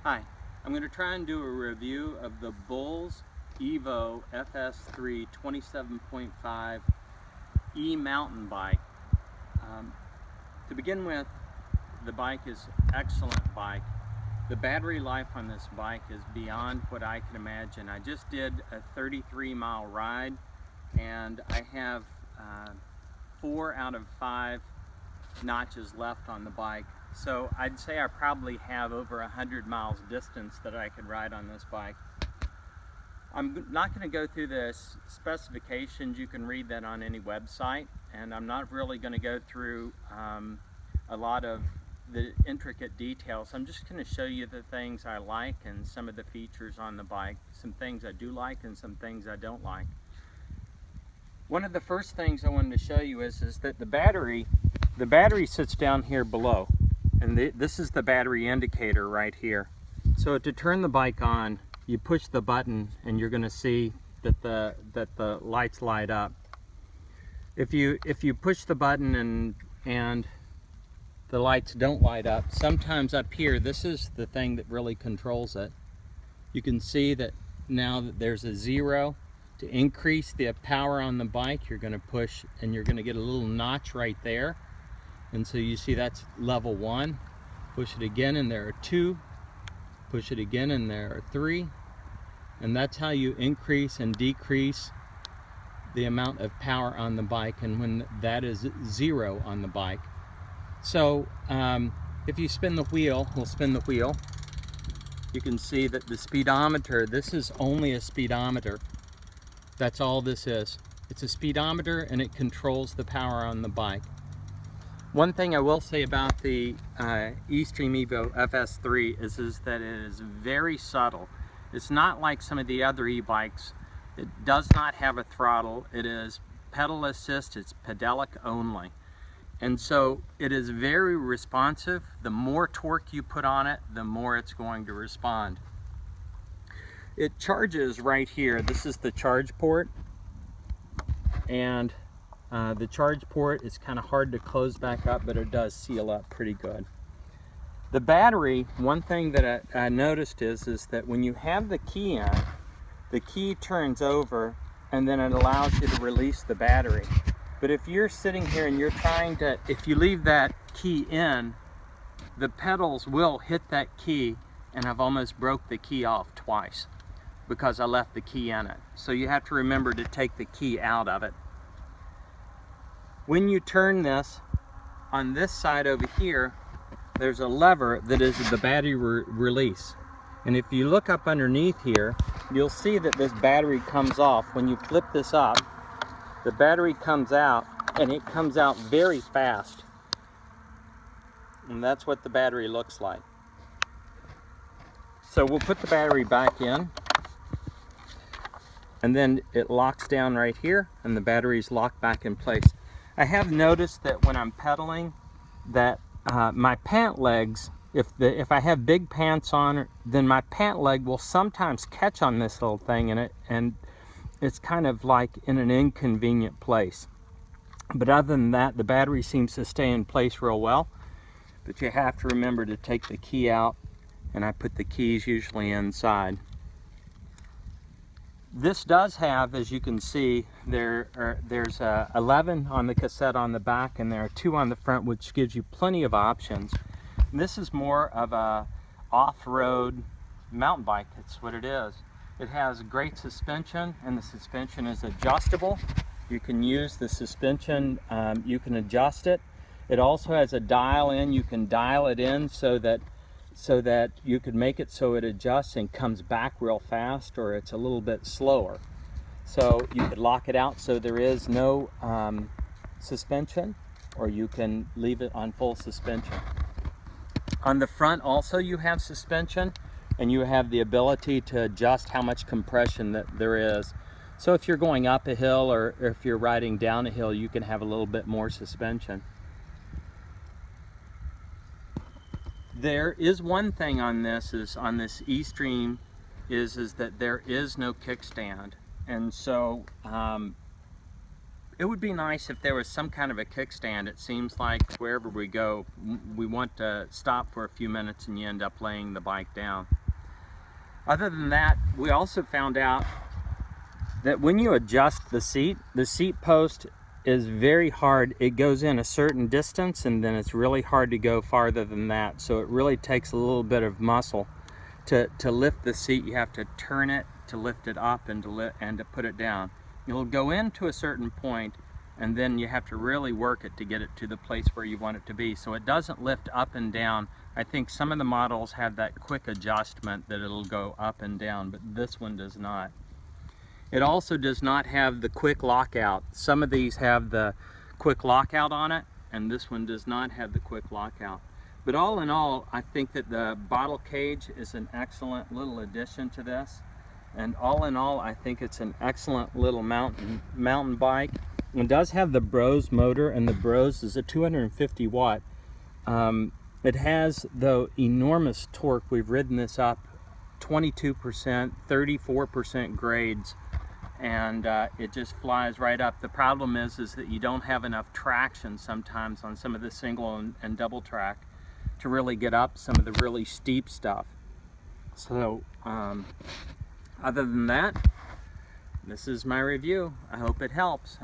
Hi, I'm going to try and do a review of the Bulls EVO FS3 27.5 E mountain bike. To begin with, the bike is an excellent bike. The battery life on this bike is beyond what I can imagine. I just did a 33-mile ride and I have 4 out of 5 notches left on the bike. So I'd say I probably have over 100 miles distance that I could ride on this bike. I'm not going to go through the specifications. You can read that on any website, and I'm not really going to go through a lot of the intricate details. I'm just going to show you the things I like and some of the features on the bike, some things I do like and some things I don't like. One of the first things I wanted to show you is that the battery sits down here below, and this is the battery indicator right here. So to turn the bike on, you push the button and you're going to see that the lights light up. If you push the button and the lights don't light up, sometimes up here, this is the thing that really controls it. You can see that now that there's a 0. To increase the power on the bike, you're going to push and you're going to get a little notch right there. And so you see that's level 1. Push it again and there are 2. Push it again and there are 3. And that's how you increase and decrease the amount of power on the bike, and when that is 0 on the bike. So if you spin the wheel, we'll spin the wheel, you can see that the speedometer, this is only a speedometer. That's all this is. It's a speedometer and it controls the power on the bike. One thing I will say about the E-stream EVO FS3 is that it is very subtle. It's not like some of the other e-bikes. It does not have a throttle. It is pedal assist, it's pedalic only. And so it is very responsive. The more torque you put on it, the more it's going to respond. It charges right here. This is the charge port, and the charge port is kind of hard to close back up, but it does seal up pretty good. The battery, one thing that I noticed is that when you have the key in, the key turns over and then it allows you to release the battery. But if you're sitting here and you're trying to, if you leave that key in, the pedals will hit that key, and I've almost broke the key off twice because I left the key in it. So you have to remember to take the key out of it. When you turn this, on this side over here, there's a lever that is the battery release. And if you look up underneath here, you'll see that this battery comes off. When you flip this up, the battery comes out, and it comes out very fast. And that's what the battery looks like. So we'll put the battery back in, and then it locks down right here, and the battery's locked back in place. I have noticed that when I'm pedaling, that my pant legs, if I have big pants on, then my pant leg will sometimes catch on this little thing, and it's kind of like in an inconvenient place. But other than that, the battery seems to stay in place real well. But you have to remember to take the key out, and I put the keys usually inside. This does have, as you can see, there's 11 on the cassette on the back, and there are 2 on the front, which gives you plenty of options. And this is more of a off-road mountain bike. That's what it is. It has great suspension, and the suspension is adjustable. You can use the suspension, you can adjust it. It also has a dial in. You can dial it in so that you could make it so it adjusts and comes back real fast, or it's a little bit slower. So you could lock it out so there is no suspension, or you can leave it on full suspension. On the front also you have suspension, and you have the ability to adjust how much compression that there is. So if you're going up a hill or if you're riding down a hill, you can have a little bit more suspension. There is one thing on this E-stream is that there is no kickstand, and so It would be nice if there was some kind of a kickstand. It seems like wherever we go, we want to stop for a few minutes and you end up laying the bike down. Other than that, we also found out that when you adjust the seat post is very hard. It goes in a certain distance and then it's really hard to go farther than that. So it really takes a little bit of muscle to lift the seat. You have to turn it to lift it up and to put it down. You'll go into a certain point and then you have to really work it to get it to the place where you want it to be. So it doesn't lift up and down. I think some of the models have that quick adjustment that it'll go up and down, but this one does not. It also does not have the quick lockout. Some of these have the quick lockout on it, and this one does not have the quick lockout. But all in all, I think that the bottle cage is an excellent little addition to this. And all in all, I think it's an excellent little mountain bike. It does have the Bros motor, and the Bros is a 250 watt. It has, though, enormous torque. We've ridden this up 22%, 34% grades, and it just flies right up. The problem is that you don't have enough traction sometimes on some of the single and double track to really get up some of the really steep stuff. So, other than that, this is my review. I hope it helps.